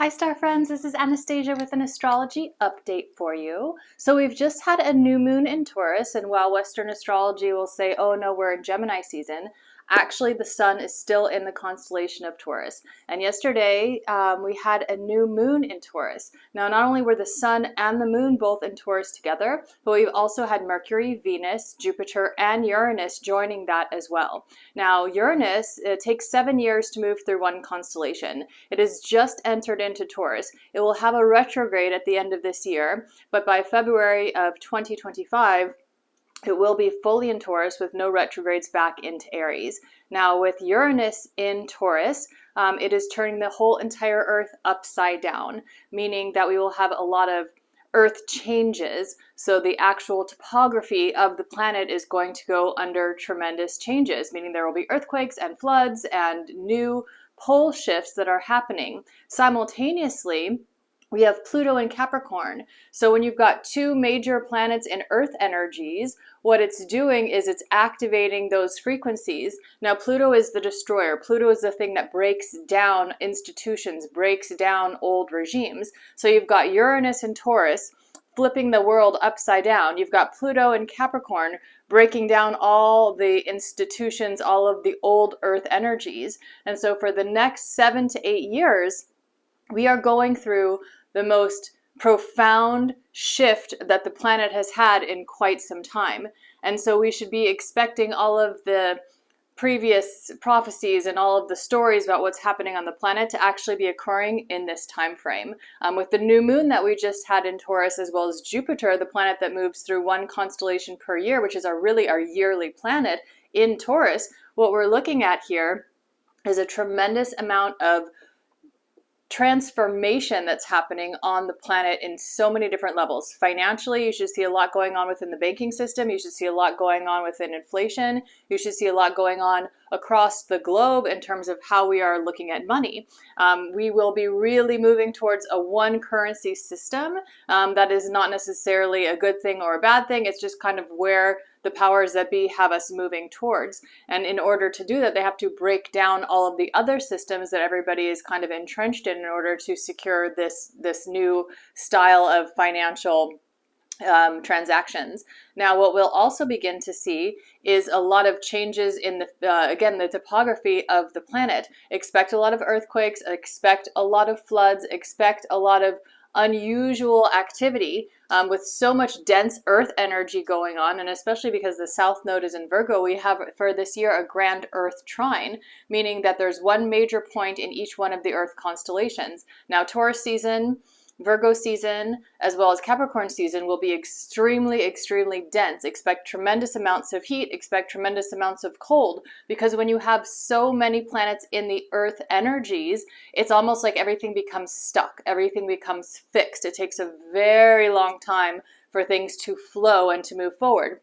Hi star friends, this is Anastasia with an astrology update for you. So we've just had a new moon in Taurus, and while Western astrology will say, oh no, we're in Gemini season, actually the sun is still in the constellation of Taurus. And yesterday we had a new moon in Taurus. Now not only were the sun and the moon both in Taurus together, but we've also had Mercury, Venus, Jupiter, and Uranus joining that as well. Now Uranus, it takes 7 years to move through one constellation. It has just entered into Taurus. It will have a retrograde at the end of this year, but by February of 2025, it will be fully in Taurus with no retrogrades back into Aries. Now with Uranus in Taurus, it is turning the whole entire Earth upside down, meaning that we will have a lot of Earth changes. So the actual topography of the planet is going to go under tremendous changes, meaning there will be earthquakes and floods and new pole shifts that are happening. Simultaneously, we have Pluto in Capricorn. So when you've got two major planets in Earth energies, what it's doing is it's activating those frequencies. Now Pluto is the destroyer. Pluto is the thing that breaks down institutions, breaks down old regimes. So you've got Uranus in Taurus flipping the world upside down. You've got Pluto in Capricorn breaking down all the institutions, all of the old Earth energies. And so for the next 7 to 8 years, we are going through the most profound shift that the planet has had in quite some time. And so we should be expecting all of the previous prophecies and all of the stories about what's happening on the planet to actually be occurring in this time frame. With the new moon that we just had in Taurus, as well as Jupiter, the planet that moves through one constellation per year, which is really our yearly planet in Taurus, what we're looking at here is a tremendous amount of transformation that's happening on the planet in so many different levels. Financially, you should see a lot going on within the banking system. You should see a lot going on within inflation. You should see a lot going on across the globe in terms of how we are looking at money. We will be really moving towards a one currency system. That is not necessarily a good thing or a bad thing. It's just kind of where the powers that be have us moving towards. And in order to do that, they have to break down all of the other systems that everybody is kind of entrenched in order to secure this new style of financial transactions. Now, what we'll also begin to see is a lot of changes in again, the topography of the planet. Expect a lot of earthquakes, expect a lot of floods, expect a lot of unusual activity with so much dense Earth energy going on, and especially because the South Node is in Virgo, we have for this year a grand Earth trine, meaning that there's one major point in each one of the Earth constellations. Now Taurus season, Virgo season, as well as Capricorn season will be extremely, extremely dense. Expect tremendous amounts of heat, expect tremendous amounts of cold, because when you have so many planets in the Earth energies, it's almost like everything becomes stuck, everything becomes fixed. It takes a very long time for things to flow and to move forward.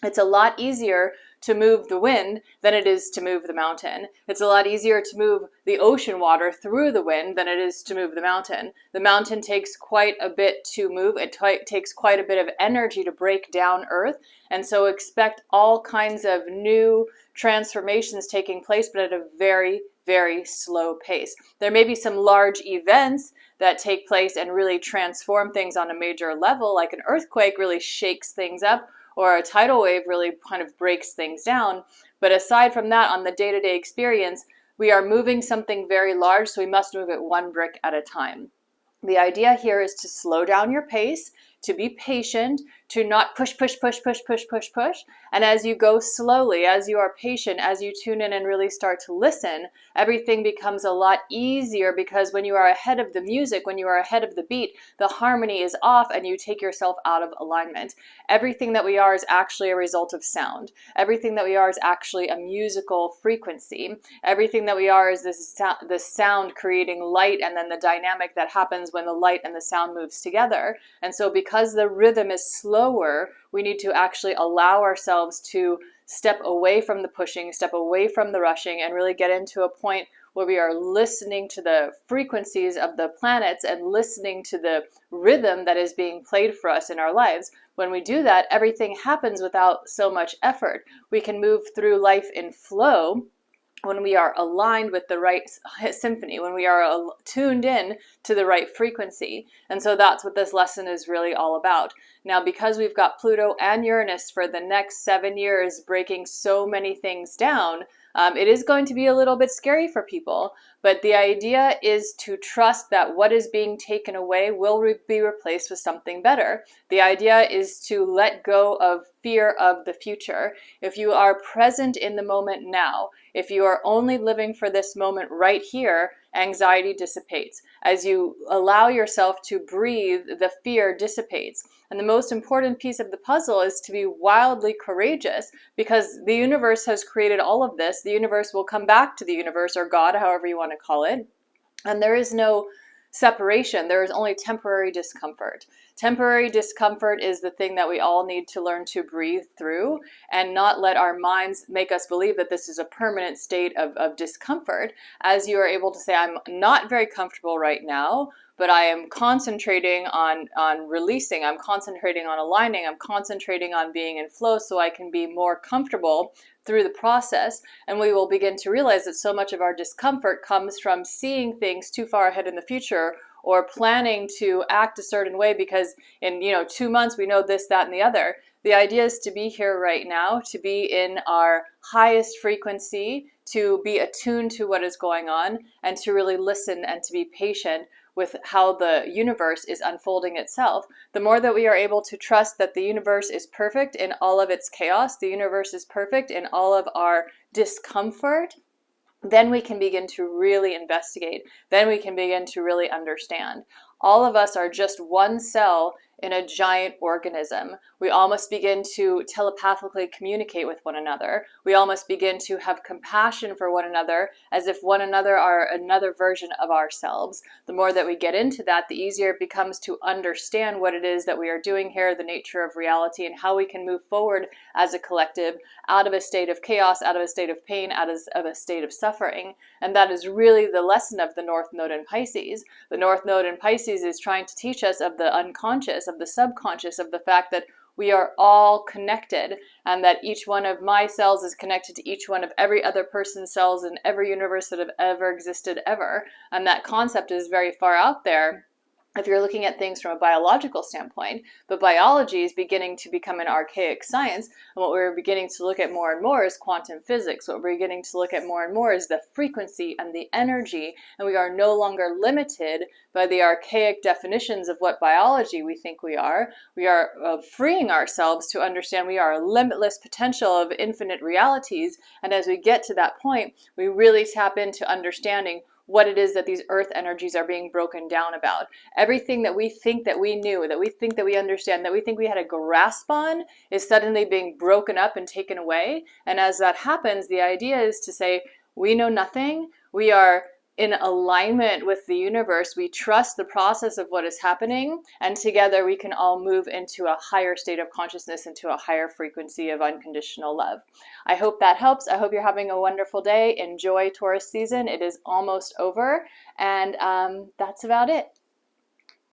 It's a lot easier to move the wind than it is to move the mountain. It's a lot easier to move the ocean water through the wind than it is to move the mountain. The mountain takes quite a bit to move. It takes quite a bit of energy to break down Earth. And so expect all kinds of new transformations taking place, but at a very, very slow pace. There may be some large events that take place and really transform things on a major level, like an earthquake really shakes things up, or a tidal wave really kind of breaks things down. But aside from that, on the day-to-day experience, we are moving something very large, so we must move it one brick at a time. The idea here is to slow down your pace, to be patient, to not push. And as you go slowly, as you are patient, as you tune in and really start to listen, everything becomes a lot easier, because when you are ahead of the music, when you are ahead of the beat, the harmony is off and you take yourself out of alignment. Everything that we are is actually a result of sound. Everything that we are is actually a musical frequency. Everything that we are is this sound creating light, and then the dynamic that happens when the light and the sound moves together. And so because the rhythm is slower, we need to actually allow ourselves to step away from the pushing, step away from the rushing, and really get into a point where we are listening to the frequencies of the planets and listening to the rhythm that is being played for us in our lives. When we do that, everything happens without so much effort. We can move through life in flow when we are aligned with the right symphony, when we are tuned in to the right frequency. And so that's what this lesson is really all about. Now, because we've got Pluto and Uranus for the next 7 years breaking so many things down, it is going to be a little bit scary for people, but the idea is to trust that what is being taken away will be replaced with something better. The idea is to let go of fear of the future. If you are present in the moment now, if you are only living for this moment right here, anxiety dissipates. As you allow yourself to breathe, the fear dissipates. And the most important piece of the puzzle is to be wildly courageous, because the universe has created all of this. The universe will come back to the universe, or God, however you want to call it. And there is no separation. There is only temporary discomfort. Temporary discomfort is the thing that we all need to learn to breathe through, and not let our minds make us believe that this is a permanent state of discomfort. As you are able to say, I'm not very comfortable right now, but I am concentrating on releasing, I'm concentrating on aligning, I'm concentrating on being in flow so I can be more comfortable through the process. And we will begin to realize that so much of our discomfort comes from seeing things too far ahead in the future, or planning to act a certain way because in 2 months we know this, that, and the other. The idea is to be here right now, to be in our highest frequency, to be attuned to what is going on, and to really listen and to be patient with how the universe is unfolding itself. The more that we are able to trust that the universe is perfect in all of its chaos, the universe is perfect in all of our discomfort, then we can begin to really investigate. Then we can begin to really understand. All of us are just one cell in a giant organism. We all must begin to telepathically communicate with one another. We all must begin to have compassion for one another, as if one another are another version of ourselves. The more that we get into that, the easier it becomes to understand what it is that we are doing here, the nature of reality, and how we can move forward as a collective out of a state of chaos, out of a state of pain, out of a state of suffering. And that is really the lesson of the North Node in Pisces. The North Node in Pisces is trying to teach us of the unconscious, of the subconscious, of the fact that we are all connected, and that each one of my cells is connected to each one of every other person's cells in every universe that have ever existed ever. And that concept is very far out there if you're looking at things from a biological standpoint, but biology is beginning to become an archaic science, and what we're beginning to look at more and more is quantum physics. What we're beginning to look at more and more is the frequency and the energy, and we are no longer limited by the archaic definitions of what biology we think we are. We are freeing ourselves to understand we are a limitless potential of infinite realities, and as we get to that point, we really tap into understanding what it is that these earth energies are being broken down about. Everything that we think that we knew, that we think that we understand, that we think we had a grasp on, is suddenly being broken up and taken away. And as that happens, the idea is to say, we know nothing. We are in alignment with the universe. We trust the process of what is happening, and together we can all move into a higher state of consciousness, into a higher frequency of unconditional love. I hope that helps. I hope you're having a wonderful day. Enjoy Taurus season. It is almost over, and that's about it.